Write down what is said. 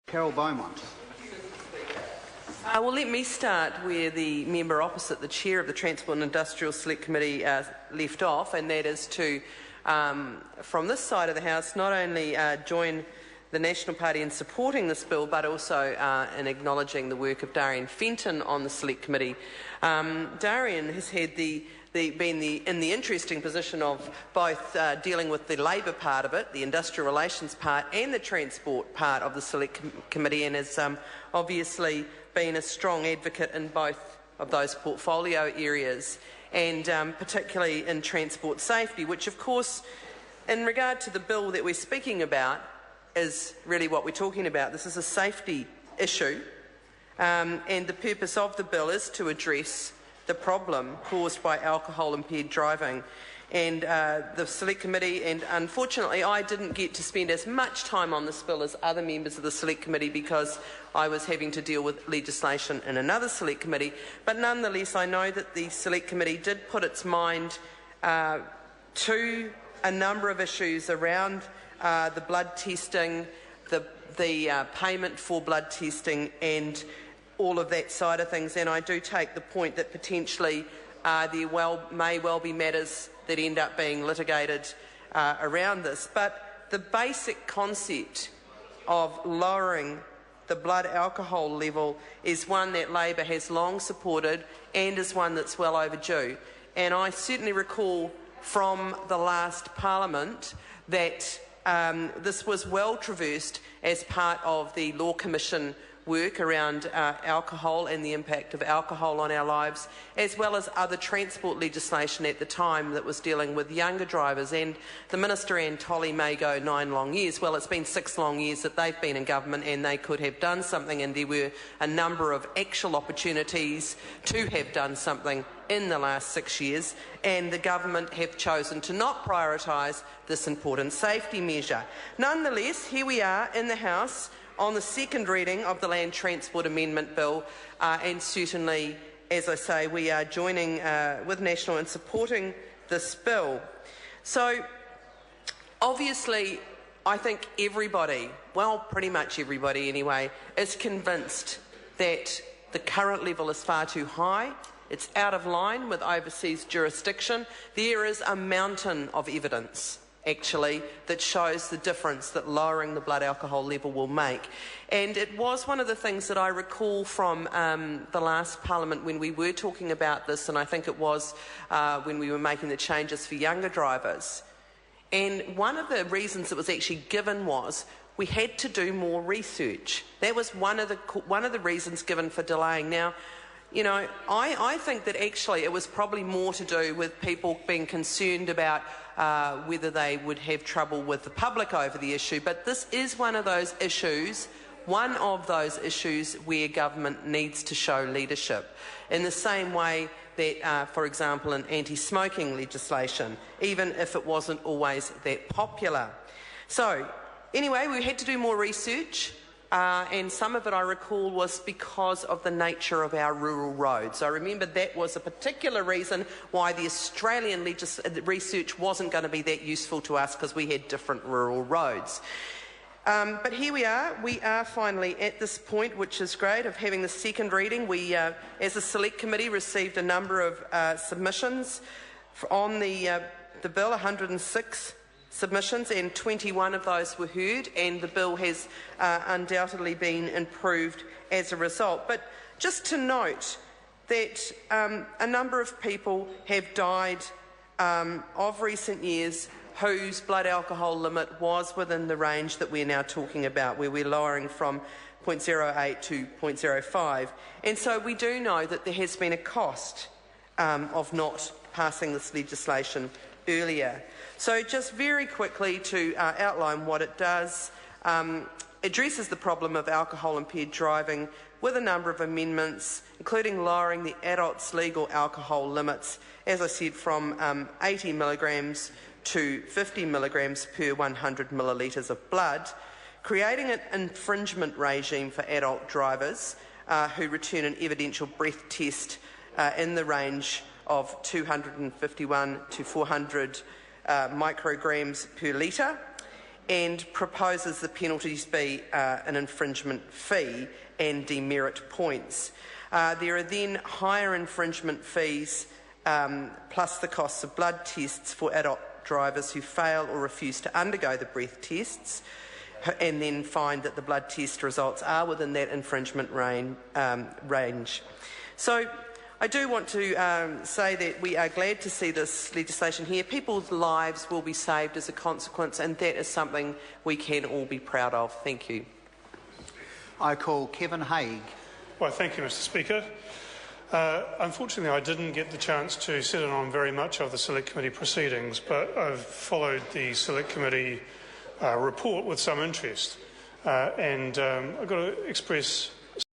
Carol Beaumont. Well, let me start where the member opposite, the chair of the Transport and Industrial Select Committee, left off, and that is to, from this side of the House, not only join the National Party in supporting this bill, but also in acknowledging the work of Darian Fenton on the Select Committee. Darian has had been in the interesting position of both dealing with the Labor part of it, the industrial relations part, and the transport part of the Select Committee, and has obviously been a strong advocate in both of those portfolio areas, and particularly in transport safety, which of course, in regard to the bill that we're speaking about, is really what we're talking about. This is a safety issue, and the purpose of the bill is to address the problem caused by alcohol-impaired driving. And the Select Committee, and unfortunately I didn't get to spend as much time on this bill as other members of the Select Committee because I was having to deal with legislation in another Select Committee, but nonetheless I know that the Select Committee did put its mind to a number of issues around the blood testing, the payment for blood testing, and all of that side of things. And I do take the point that potentially there may well be matters that end up being litigated around this. But the basic concept of lowering the blood alcohol level is one that Labor has long supported and is one that's well overdue. And I certainly recall from the last Parliament that this was well traversed as part of the Law Commission work around alcohol and the impact of alcohol on our lives, as well as other transport legislation at the time that was dealing with younger drivers. And the Minister and Tolly may go 9 long years. Well, it's been 6 long years that they've been in government, and they could have done something, and there were a number of actual opportunities to have done something in the last 6 years, and the government have chosen to not prioritise this important safety measure. Nonetheless, here we are in the House on the second reading of the Land Transport Amendment Bill, and certainly, as I say, we are joining with National in supporting this bill. So, obviously, I think everybody, well, pretty much everybody anyway, is convinced that the current level is far too high. It's out of line with overseas jurisdiction. There is a mountain of evidence actually, that shows the difference that lowering the blood alcohol level will make. And it was one of the things that I recall from the last Parliament when we were talking about this, and I think it was when we were making the changes for younger drivers. And one of the reasons that was actually given was we had to do more research. That was one of the reasons given for delaying. Now, you know, I think that actually it was probably more to do with people being concerned about whether they would have trouble with the public over the issue. But this is one of those issues where government needs to show leadership. In the same way that, for example, in anti-smoking legislation, even if it wasn't always that popular. So, anyway, we had to do more research. And some of it, I recall, was because of the nature of our rural roads. I remember that was a particular reason why the Australian research wasn't going to be that useful to us, because we had different rural roads. But here we are finally at this point, which is great, of having the second reading. We, as a Select Committee, received a number of submissions on the bill, 106 submissions, and 21 of those were heard, and the bill has undoubtedly been improved as a result. But just to note that a number of people have died of recent years whose blood alcohol limit was within the range that we're now talking about, where we're lowering from 0.08 to 0.05. And so we do know that there has been a cost of not passing this legislation earlier. So just very quickly to outline what it does, addresses the problem of alcohol-impaired driving with a number of amendments, including lowering the adults' legal alcohol limits, as I said, from 80 milligrams to 50 milligrams per 100 millilitres of blood, creating an infringement regime for adult drivers who return an evidential breath test in the range of 251 to 400 micrograms per litre, and proposes the penalties be an infringement fee and demerit points. There are then higher infringement fees plus the costs of blood tests for adult drivers who fail or refuse to undergo the breath tests and then find that the blood test results are within that infringement range. So I do want to say that we are glad to see this legislation here. People's lives will be saved as a consequence, and that is something we can all be proud of. Thank you. I call Kevin Haig. Well, thank you, Mr. Speaker. Unfortunately, I didn't get the chance to sit in on very much of the Select Committee proceedings, but I've followed the Select Committee report with some interest. I've got to express